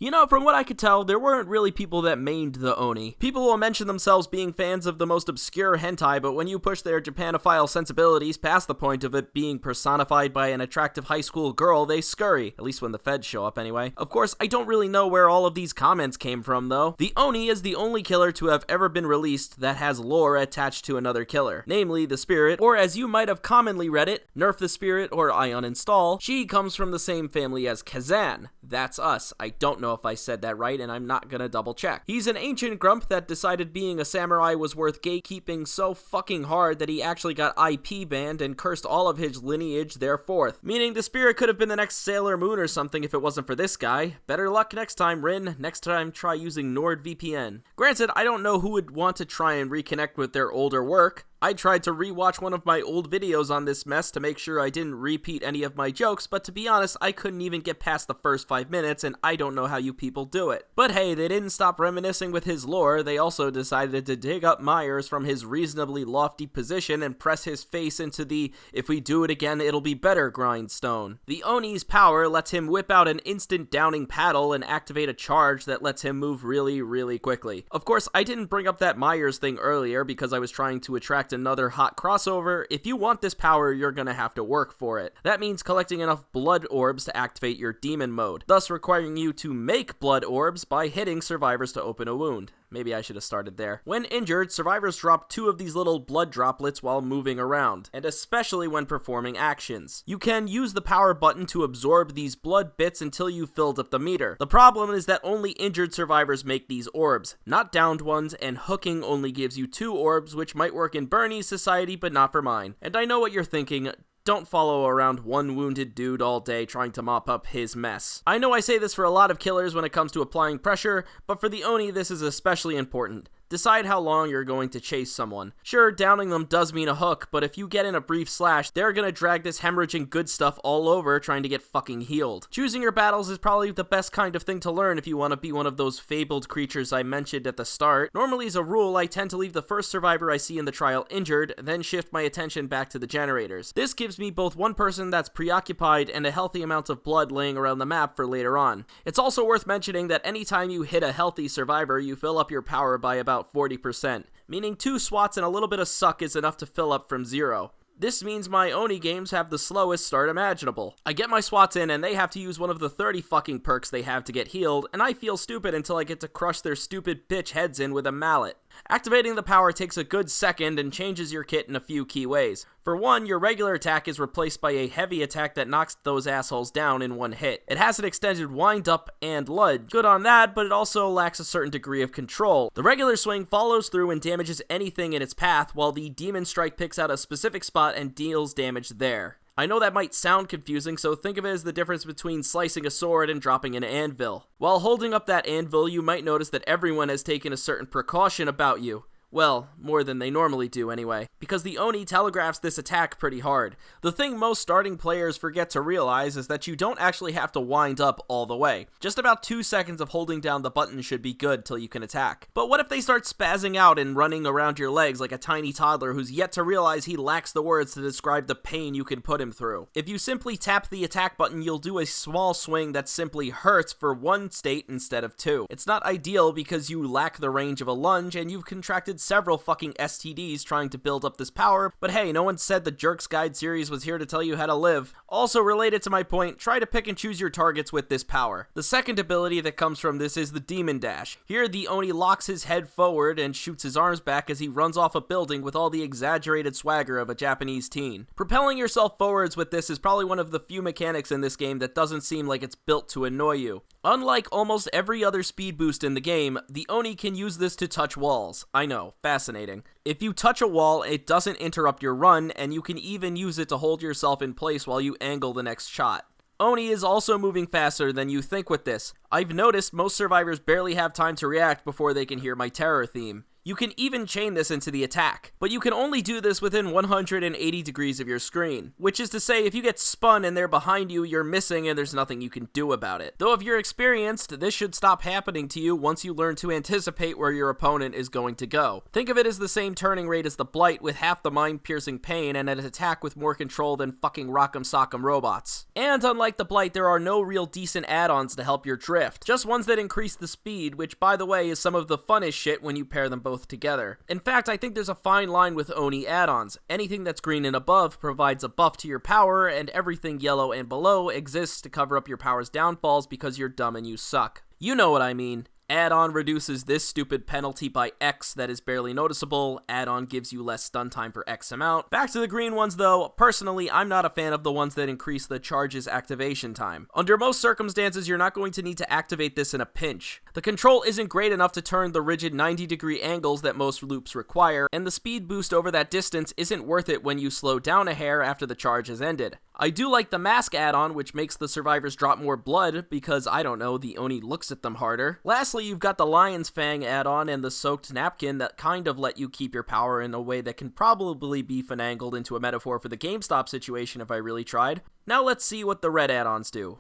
You know, from what I could tell, there weren't really people that mained the Oni. People will mention themselves being fans of the most obscure hentai, but when you push their Japanophile sensibilities past the point of it being personified by an attractive high school girl, they scurry. At least when the feds show up, anyway. Of course, I don't really know where all of these comments came from, though. The Oni is the only killer to have ever been released that has lore attached to another killer, namely the Spirit, or as you might have commonly read it, Nerf the Spirit or I uninstall. She comes from the same family as Kazan. That's us. I don't know if I said that right, and I'm not gonna double check. He's an ancient grump that decided being a samurai was worth gatekeeping so fucking hard that he actually got IP banned and cursed all of his lineage thereforth. Meaning the Spirit could have been the next Sailor Moon or something if it wasn't for this guy. Better luck next time, Rin. Next time, try using NordVPN. Granted, I don't know who would want to try and reconnect with their older work. I tried to rewatch one of my old videos on this mess to make sure I didn't repeat any of my jokes, but to be honest, I couldn't even get past the first 5 minutes, and I don't know how you people do it. But hey, they didn't stop reminiscing with his lore. They also decided to dig up Myers from his reasonably lofty position and press his face into the "if we do it again, it'll be better" grindstone. The Oni's power lets him whip out an instant downing paddle and activate a charge that lets him move really, really quickly. Of course, I didn't bring up that Myers thing earlier because I was trying to attract another hot crossover. If you want this power, you're gonna have to work for it. That means collecting enough blood orbs to activate your demon mode, thus requiring you to make blood orbs by hitting survivors to open a wound. Maybe I should have started there. When injured, survivors drop 2 of these little blood droplets while moving around, and especially when performing actions. You can use the power button to absorb these blood bits until you've filled up the meter. The problem is that only injured survivors make these orbs, not downed ones, and hooking only gives you 2 orbs, which might work in Bernie's society, but not for mine. And I know what you're thinking. Don't follow around one wounded dude all day trying to mop up his mess. I know I say this for a lot of killers when it comes to applying pressure, but for the Oni this is especially important. Decide how long you're going to chase someone. Sure, downing them does mean a hook, but if you get in a brief slash, they're gonna drag this hemorrhaging good stuff all over trying to get fucking healed. Choosing your battles is probably the best kind of thing to learn if you want to be one of those fabled creatures I mentioned at the start. Normally as a rule, I tend to leave the first survivor I see in the trial injured, then shift my attention back to the generators. This gives me both one person that's preoccupied and a healthy amount of blood laying around the map for later on. It's also worth mentioning that anytime you hit a healthy survivor, you fill up your power by about 40%, meaning 2 swats and a little bit of suck is enough to fill up from 0. This means my Oni games have the slowest start imaginable. I get my swats in and they have to use one of the 30 fucking perks they have to get healed, and I feel stupid until I get to crush their stupid bitch heads in with a mallet. Activating the power takes a good second and changes your kit in a few key ways. For one, your regular attack is replaced by a heavy attack that knocks those assholes down in one hit. It has an extended wind up and lunge. Good on that, but it also lacks a certain degree of control. The regular swing follows through and damages anything in its path, while the demon strike picks out a specific spot and deals damage there. I know that might sound confusing, so think of it as the difference between slicing a sword and dropping an anvil. While holding up that anvil, you might notice that everyone has taken a certain precaution about you. Well, more than they normally do anyway, because the Oni telegraphs this attack pretty hard. The thing most starting players forget to realize is that you don't actually have to wind up all the way. Just about 2 seconds of holding down the button should be good till you can attack. But what if they start spazzing out and running around your legs like a tiny toddler who's yet to realize he lacks the words to describe the pain you can put him through? If you simply tap the attack button, you'll do a small swing that simply hurts for 1 state instead of 2. It's not ideal because you lack the range of a lunge and you've contracted several fucking STDs trying to build up this power, but hey, no one said the Jerks Guide series was here to tell you how to live. Also related to my point, try to pick and choose your targets with this power. The second ability that comes from this is the Demon Dash. Here, the Oni locks his head forward and shoots his arms back as he runs off a building with all the exaggerated swagger of a Japanese teen. Propelling yourself forwards with this is probably one of the few mechanics in this game that doesn't seem like it's built to annoy you. Unlike almost every other speed boost in the game, the Oni can use this to touch walls. I know, fascinating. If you touch a wall, it doesn't interrupt your run, and you can even use it to hold yourself in place while you angle the next shot. Oni is also moving faster than you think with this. I've noticed most survivors barely have time to react before they can hear my terror theme. You can even chain this into the attack, but you can only do this within 180 degrees of your screen, which is to say if you get spun and they're behind you, you're missing and there's nothing you can do about it. Though if you're experienced, this should stop happening to you once you learn to anticipate where your opponent is going to go. Think of it as the same turning rate as the Blight with half the mind-piercing pain and an attack with more control than fucking Rock'em Sock'em robots. And unlike the Blight, there are no real decent add-ons to help your drift, just ones that increase the speed, which by the way is some of the funnest shit when you pair them both together. In fact, I think there's a fine line with Oni add-ons. Anything that's green and above provides a buff to your power, and everything yellow and below exists to cover up your power's downfalls because you're dumb and you suck. You know what I mean. Add-on reduces this stupid penalty by X that is barely noticeable. Add-on gives you less stun time for X amount. Back to the green ones though, personally I'm not a fan of the ones that increase the charge's activation time. Under most circumstances you're not going to need to activate this in a pinch. The control isn't great enough to turn the rigid 90-degree angles that most loops require, and the speed boost over that distance isn't worth it when you slow down a hair after the charge has ended. I do like the mask add-on, which makes the survivors drop more blood because, I don't know, the Oni looks at them harder. Lastly, you've got the Lion's Fang add-on and the Soaked Napkin that kind of let you keep your power in a way that can probably be finangled into a metaphor for the GameStop situation if I really tried. Now let's see what the red add-ons do.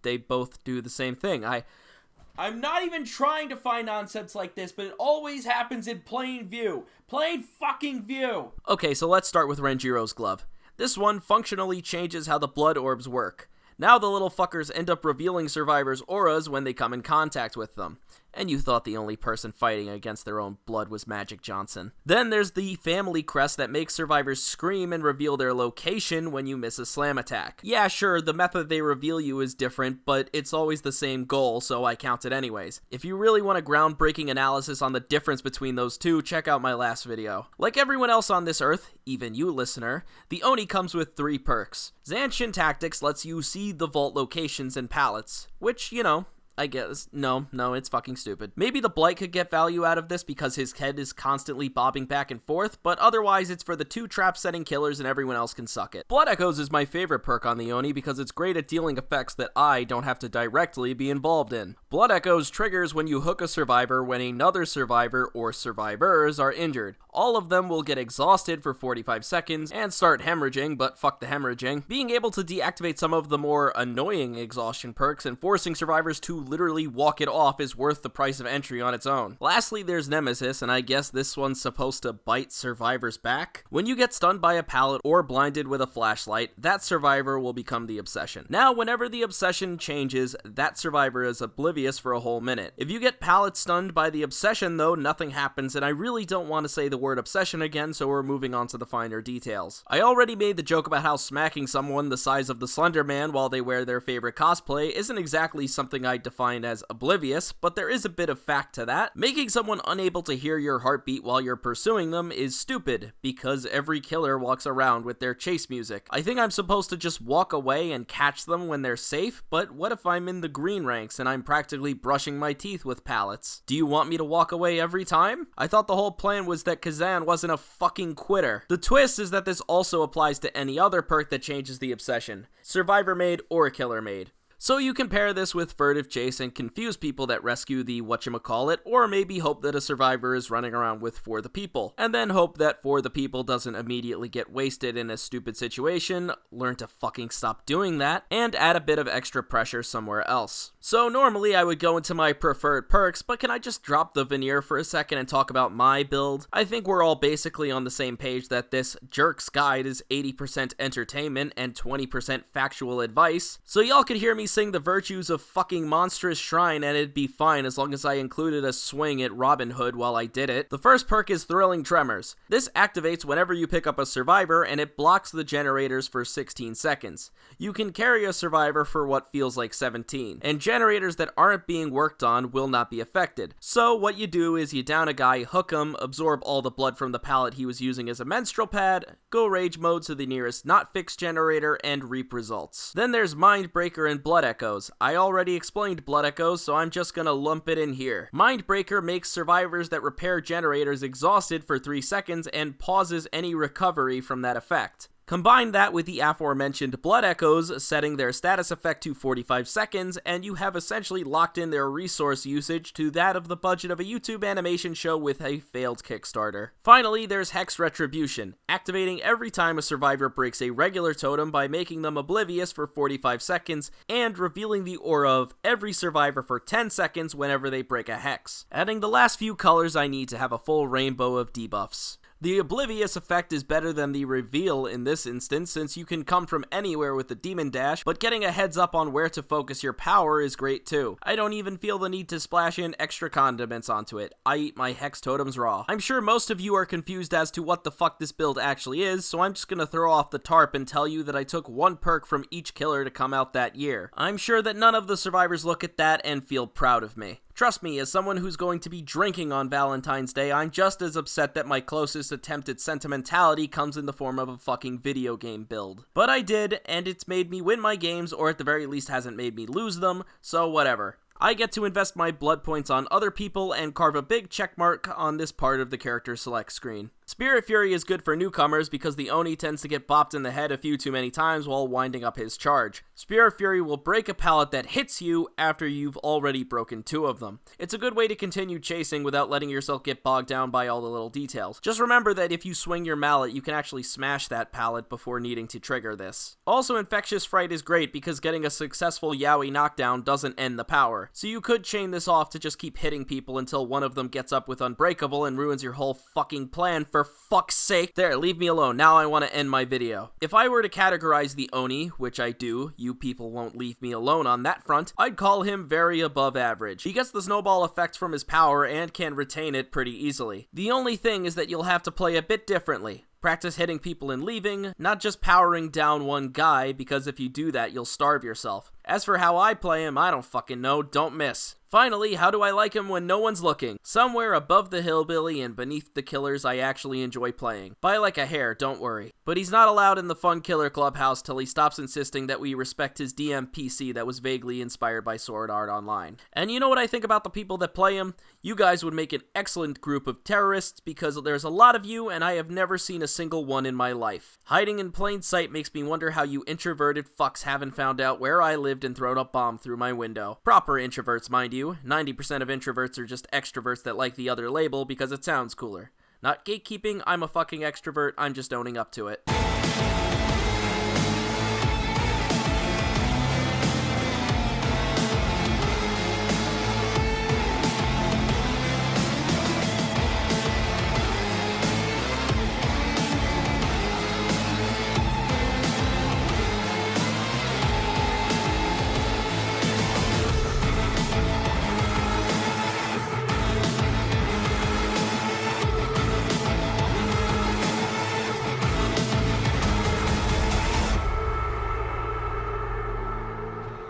They both do the same thing. I'm not even trying to find nonsense like this, but it always happens in plain view. Plain fucking view! Okay, so let's start with Renjiro's glove. This one functionally changes how the blood orbs work. Now the little fuckers end up revealing survivors' auras when they come in contact with them. And you thought the only person fighting against their own blood was Magic Johnson. Then there's the family crest that makes survivors scream and reveal their location when you miss a slam attack. Yeah, sure, the method they reveal you is different, but it's always the same goal, so I count it anyways. If you really want a groundbreaking analysis on the difference between those two, check out my last video. Like everyone else on this earth, even you listener, the Oni comes with 3 perks. Zanshin Tactics lets you see the vault locations and pallets, which, you know, I guess, no, it's fucking stupid. Maybe the Blight could get value out of this because his head is constantly bobbing back and forth, but otherwise it's for the 2 trap-setting killers and everyone else can suck it. Blood Echoes is my favorite perk on the Oni because it's great at dealing effects that I don't have to directly be involved in. Blood Echoes triggers when you hook a survivor when another survivor or survivors are injured. All of them will get exhausted for 45 seconds and start hemorrhaging, but fuck the hemorrhaging. Being able to deactivate some of the more annoying exhaustion perks and forcing survivors to literally walk it off is worth the price of entry on its own. Lastly, there's Nemesis, and I guess this one's supposed to bite survivors back. When you get stunned by a pallet or blinded with a flashlight, that survivor will become the obsession. Now, whenever the obsession changes, that survivor is oblivious for a whole minute. If you get pallet stunned by the obsession though, nothing happens, and I really don't want to say the word obsession again, so we're moving on to the finer details. I already made the joke about how smacking someone the size of the Slender Man while they wear their favorite cosplay isn't exactly something I define as oblivious, but there is a bit of fact to that. Making someone unable to hear your heartbeat while you're pursuing them is stupid, because every killer walks around with their chase music. I think I'm supposed to just walk away and catch them when they're safe, but what if I'm in the green ranks and I'm practically brushing my teeth with pallets? Do you want me to walk away every time? I thought the whole plan was that Kazan wasn't a fucking quitter. The twist is that this also applies to any other perk that changes the obsession, Survivor Made or Killer Made. So you can pair this with Furtive Chase and confuse people that rescue the whatchamacallit, or maybe hope that a survivor is running around with For the People, and then hope that For the People doesn't immediately get wasted in a stupid situation, learn to fucking stop doing that, and add a bit of extra pressure somewhere else. So normally I would go into my preferred perks, but can I just drop the veneer for a second and talk about my build? I think we're all basically on the same page that this jerk's guide is 80% entertainment and 20% factual advice, so y'all could hear me sing the virtues of fucking Monstrous Shrine and it'd be fine as long as I included a swing at Robin Hood while I did it. The first perk is Thrilling Tremors. This activates whenever you pick up a survivor and it blocks the generators for 16 seconds. You can carry a survivor for what feels like 17, and generators that aren't being worked on will not be affected. So what you do is you down a guy, hook him, absorb all the blood from the pallet he was using as a menstrual pad, go rage mode to the nearest not fixed generator, and reap results. Then there's Mindbreaker and Blood Echoes. I already explained Blood Echoes, so I'm just gonna lump it in here. Mindbreaker makes survivors that repair generators exhausted for 3 seconds and pauses any recovery from that effect. Combine that with the aforementioned blood echoes, setting their status effect to 45 seconds, and you have essentially locked in their resource usage to that of the budget of a YouTube animation show with a failed Kickstarter. Finally, there's Hex Retribution, activating every time a survivor breaks a regular totem by making them oblivious for 45 seconds, and revealing the aura of every survivor for 10 seconds whenever they break a hex, adding the last few colors I need to have a full rainbow of debuffs. The Oblivious effect is better than the Reveal in this instance, since you can come from anywhere with the Demon Dash, but getting a heads up on where to focus your power is great too. I don't even feel the need to splash in extra condiments onto it. I eat my Hex Totems raw. I'm sure most of you are confused as to what the fuck this build actually is, so I'm just gonna throw off the tarp and tell you that I took one perk from each killer to come out that year. I'm sure that none of the survivors look at that and feel proud of me. Trust me, as someone who's going to be drinking on Valentine's Day, I'm just as upset that my closest attempt at sentimentality comes in the form of a fucking video game build. But I did, and it's made me win my games, or at the very least hasn't made me lose them, so whatever. I get to invest my blood points on other people and carve a big checkmark on this part of the character select screen. Spirit Fury is good for newcomers because the Oni tends to get bopped in the head a few too many times while winding up his charge. Spirit Fury will break a pallet that hits you after you've already broken 2 of them. It's a good way to continue chasing without letting yourself get bogged down by all the little details. Just remember that if you swing your mallet, you can actually smash that pallet before needing to trigger this. Also, Infectious Fright is great because getting a successful Yowie knockdown doesn't end the power. So you could chain this off to just keep hitting people until one of them gets up with Unbreakable and ruins your whole fucking plan for fuck's sake. There, leave me alone. Now I want to end my video. If I were to categorize the Oni, which I do, you people won't leave me alone on that front, I'd call him very above average. He gets the snowball effect from his power and can retain it pretty easily. The only thing is that you'll have to play a bit differently. Practice hitting people and leaving, not just powering down one guy, because if you do that, you'll starve yourself. As for how I play him, I don't fucking know, don't miss. Finally, how do I like him when no one's looking? Somewhere above the hillbilly and beneath the killers I actually enjoy playing. By like a hair, don't worry. But he's not allowed in the Fun Killer Clubhouse till he stops insisting that we respect his DM PC that was vaguely inspired by Sword Art Online. And you know what I think about the people that play him? You guys would make an excellent group of terrorists because there's a lot of you and I have never seen a single one in my life. Hiding in plain sight makes me wonder how you introverted fucks haven't found out where I lived and thrown a bomb through my window. Proper introverts, mind you. 90% of introverts are just extroverts that like the other label because it sounds cooler. Not gatekeeping, I'm a fucking extrovert, I'm just owning up to it.